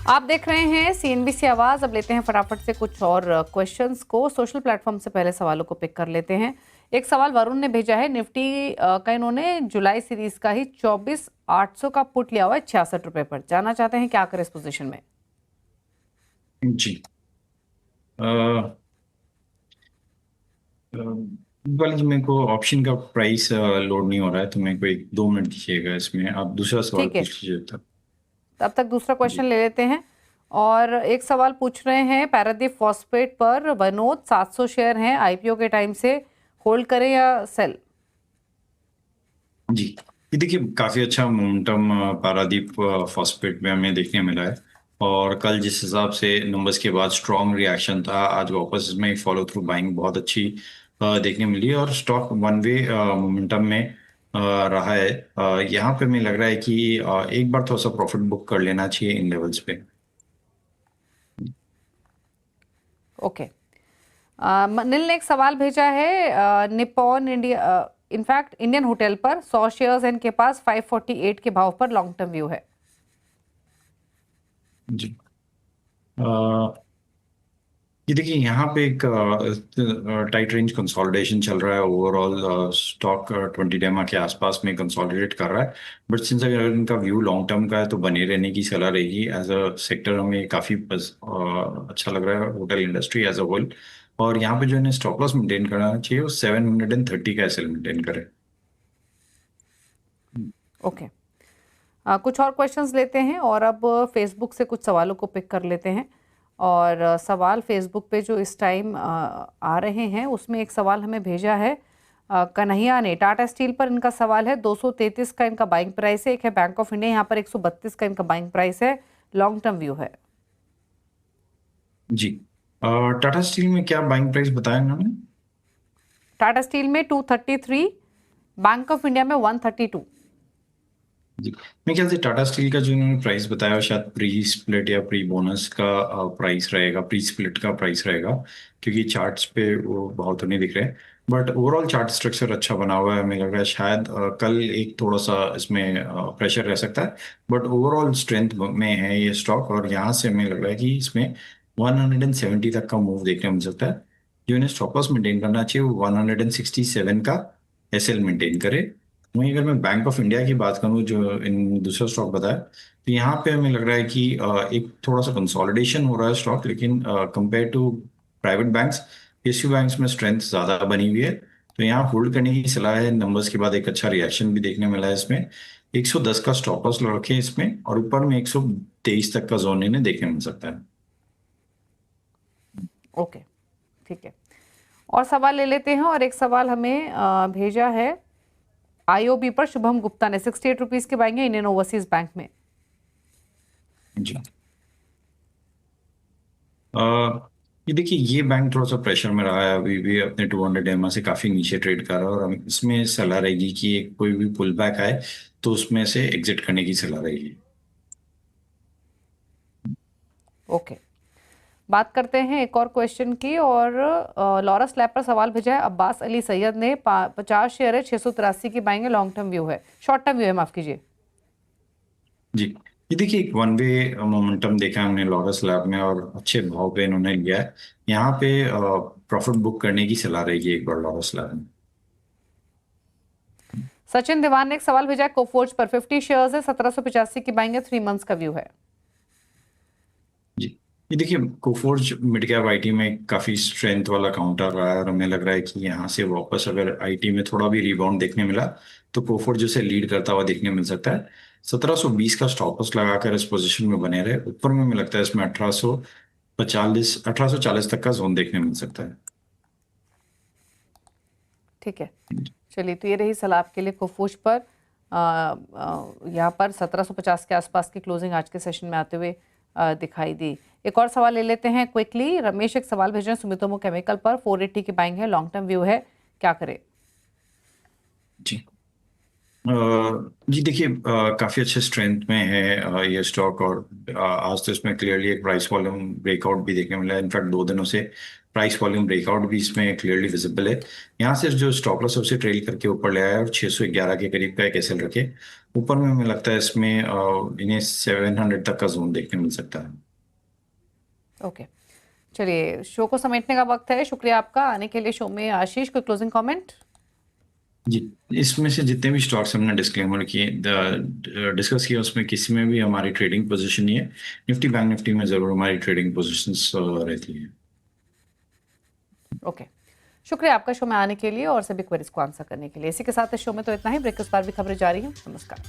आप देख रहे हैं सीएनबीसी आवाज। अब लेते हैं फटाफट से कुछ और क्वेश्चंस को। सोशल प्लेटफॉर्म से पहले सवालों को पिक कर लेते हैं। एक सवाल वरुण ने भेजा है। निफ्टी का इन्होंने जुलाई सीरीज का ही 24,800 का पुट लिया हुआ है 66 रुपए पर। जानना चाहते हैं क्या करें इस पोजीशन में। जी। वाले जी, मेरे को ऑप्शन का प्राइस लोड नहीं हो रहा है, तो मेरे को 1-2 मिनट दीजिएगा। इसमें आप दूसरा सवाल ठीक है, पूछ लीजिए तब। तब तक दूसरा क्वेश्चन जी। ले लेते हैं। और एक सवाल पूछ रहे हैं, पैरादीप फॉस्फेट पर वनोद 700 शेयर हैं आईपीओ के टाइम से, होल्ड करें या सेल। जी, ये देखिए काफी अच्छा मोमेंटम पारादीप फॉस्फेट में हमें देखने मिला है। और कल जिस हिसाब से नंबर्स के बाद स्ट्रॉन्ग रिएक्शन था, आज वापस इसमें फॉलो थ्रू बाइंग बहुत अच्छी देखने मिली है। और स्टॉक वन वे मोमेंटम में रहा है। यहाँ पे मुझे लग रहा है कि एक बार थोड़ा सा प्रॉफिट बुक कर लेना चाहिए इन लेवल्स पे। ओके। निल ने एक सवाल भेजा है, Nippon India in fact Indian hotel पर 100 शेयर्स इनके पास 548 के भाव पर लॉन्ग टर्म व्यू है। जी। ये देखिए यहाँ पे एक टाइट रेंज कंसोलिडेशन चल रहा है। ओवरऑल स्टॉक 20 डेमा के आसपास में कंसोलिडेट कर रहा है। बट सिंस अगर इनका व्यू लॉन्ग टर्म का है तो बने रहने की सलाह रहेगी। एज अ सेक्टर हमें काफ़ी अच्छा लग रहा है, hotel industry as a whole. और यहाँ पे जो इन्हें स्टॉप लॉस मेंटेन करना चाहिए वो 730 का एसएल मेंटेन करे। ओके। कुछ और क्वेश्चंस लेते हैं और अब फेसबुक से कुछ सवालों को पिक कर लेते हैं। और सवाल फेसबुक पे जो इस टाइम आ रहे हैं उसमें एक सवाल हमें भेजा है कन्हैया ने। टाटा स्टील पर इनका सवाल है, 233 का इनका बाइंग प्राइस है। एक है बैंक ऑफ इंडिया, यहाँ पर 132 का इनका बाइंग प्राइस है। लॉन्ग टर्म व्यू है। जी। टाटा स्टील में क्या बाइंग प्राइस बताया इन्होंने? टाटा स्टील में 233, बैंक ऑफ इंडिया में 132। जी, मेरे ख्याल से टाटा स्टील का जो इन्होंने प्राइस बताया शायद प्री स्प्लिट या प्री बोनस का प्राइस रहेगा, प्री स्प्लिट का प्राइस रहेगा। क्योंकि चार्ट्स पे वो बहुत तो नहीं दिख रहे हैं। बट ओवरऑल चार्ट स्ट्रक्चर अच्छा बना हुआ है। हमें लग रहा है शायद कल एक थोड़ा सा इसमें प्रेशर रह सकता है। बट ओवरऑल स्ट्रेंथ में है ये स्टॉक। और यहाँ से हमें लग रहा है कि इसमें 170 तक का मूव देखने को मिल सकता है। जो इन्हें स्टॉप लॉस मेंटेन करना चाहिए वो 167 का एसएल मेंटेन करे। वहीं अगर मैं बैंक ऑफ इंडिया की बात करूं जो इन दूसरा स्टॉक बताया, तो यहाँ पे हमें लग रहा है कि एक थोड़ा सा कंसोलिडेशन हो रहा है स्टॉक। लेकिन compare to private banks, PSU banks में स्ट्रेंथ ज़्यादा बनी हुई है। तो यहाँ होल्ड करने की सलाह है। नंबर्स के बाद एक अच्छा रिएक्शन भी देखने मिला है इसमें। 110 का स्टॉप लॉस रखे इसमें, और ऊपर में 123 तक का जोन इन्हें देखने मिल सकता है। ओके, ठीक है। और सवाल ले लेते हैं। और एक सवाल हमें भेजा है आईओबी पर शुभम गुप्ता ने। 68 रुपीज के बाएंगे इंडियन ओवरसीज बैंक में। जी। ये देखिए ये बैंक थोड़ा सा प्रेशर में रहा है, अभी भी अपने 200 एमआ से काफी नीचे ट्रेड कर रहा है। और हम इसमें सलाह रहेगी कि कोई भी पुल बैक आए तो उसमें से एग्जिट करने की सलाह रहेगी। ओके, बात करते हैं एक और क्वेश्चन की। और लॉरस लैब पर सवाल भेजा है अब्बास अली सैयद ने। 50 शेयर है, 683 की बाएंगे, लॉन्ग टर्म व्यू है, शॉर्ट टर्म व्यू है, माफ कीजिए। जी, ये देखिए एक वन वे मोमेंटम देखा हमने लॉरस लैब में, और अच्छे भाव पे इन्होंने लिया है। यहाँ पे प्रॉफिट बुक करने की सलाह रहेगी एक बार लॉरस लैब में। सचिन दीवान ने एक सवाल भेजा है कोफोर्ज पर। 50 शेयर्स है, 1785 की बाएंगे, 3 मंथ्स का व्यू है। जी, ये देखिए कोफोर्ज मिड कैप आईटी में काफी स्ट्रेंथ वाला काउंटर रहा है। और हमें लग रहा है कि यहाँ से वापस अगर आईटी में थोड़ा भी रिबाउंड देखने मिला तो कोफोर्ज उसे लीड करता हुआ देखने मिल सकता है। 1720 का स्टॉप लॉस लगाकर इस पोजीशन में बने रहे। ऊपर में लगता है इसमें 1840 तक का जोन देखने मिल सकता है। ठीक है, चलिए, तो ये रही सलाह आपके लिए कोफोर्ज पर। यहाँ पर 1750 के आसपास की क्लोजिंग आज के सेशन में आते हुए दिखाई दी। एक और सवाल ले लेते हैं क्विकली। रमेश एक सवाल भेज रहे हैं सुमितोमो केमिकल पर। 480 की बाइंग है, लॉन्ग टर्म व्यू है, क्या करे। जी। जी देखिए, काफ़ी अच्छे स्ट्रेंथ में है ये स्टॉक। और आज तो इसमें क्लियरली एक प्राइस वॉल्यूम ब्रेकआउट भी देखने मिला है। इनफैक्ट 2 दिनों से प्राइस वॉल्यूम ब्रेकआउट भी इसमें क्लियरली विजिबल है। यहाँ से जो स्टॉप लॉस उसे ट्रेल करके ऊपर ले आया है और 611 के करीब का एक एसएल रखे ऊपर में। हमें लगता है इसमें इन्हें 700 तक का जोन देखने मिल सकता है। ओके, चलिए शो को समेटने का वक्त है। शुक्रिया आपका आने के लिए शो में। आशीष, कोई क्लोजिंग कमेंट? जी, इसमें से जितने भी स्टॉक्स हमने डिस्क्लेमर किए, डिस्कस किया, उसमें किसी में भी हमारी ट्रेडिंग पोजीशन नहीं है। निफ्टी बैंक निफ्टी में जरूर हमारी ट्रेडिंग पोजीशंस रहती है। ओके, शुक्रिया आपका शो में आने के लिए और सभी क्वेरीज को आंसर करने के लिए। इसी के साथ इस शो में तो इतना ही। ब्रेक के उस पार भी खबरें जारी हैं। नमस्कार।